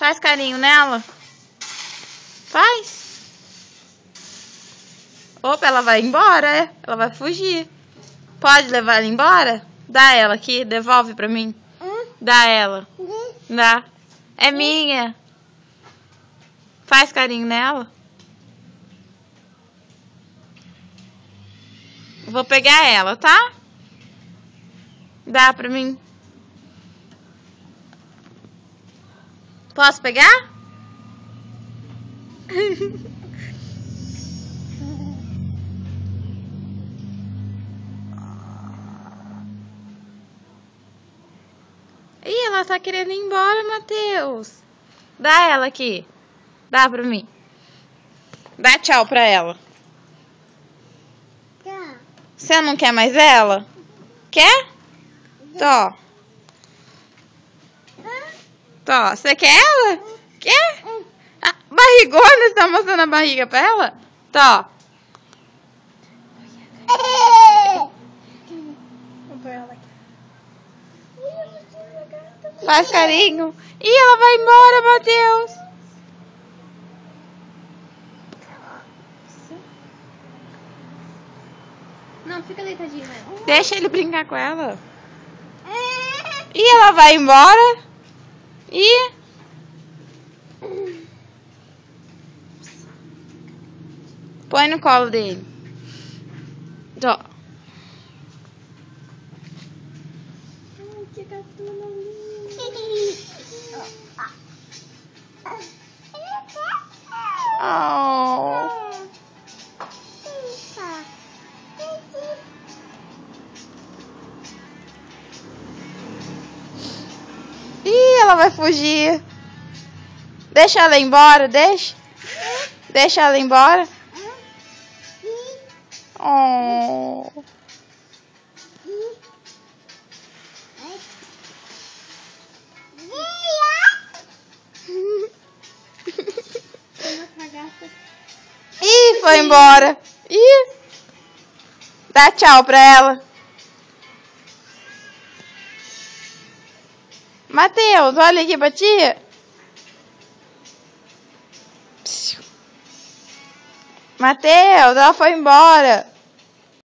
Faz carinho nela. Faz. Opa, ela vai embora, é? Ela vai fugir. Pode levar ela embora? Dá ela aqui, devolve pra mim. Dá ela. Dá. É minha. Faz carinho nela. Vou pegar ela, tá? Dá pra mim. Posso pegar? Ih, ela tá querendo ir embora, Matheus. Dá ela aqui. Dá pra mim. Dá tchau pra ela. Você não quer mais ela? Quer? Tó. Tó. Você quer ela? Quer? Ah, barrigona, você tá mostrando a barriga pra ela? Tó. Faz carinho. Ih, ela vai embora, Matheus. Não, fica deitadinho, né? Deixa ele brincar com ela. Ih, ela vai embora. Ih. Põe no colo dele. Tó. Que gatuna linda. Oh. Ih, ela vai fugir. Deixa ela ir embora, deixa. Deixa ela ir embora. Oh. Ih, foi embora. Ih. Dá tchau pra ela. Matheus, olha aqui pra tia. Matheus, ela foi embora.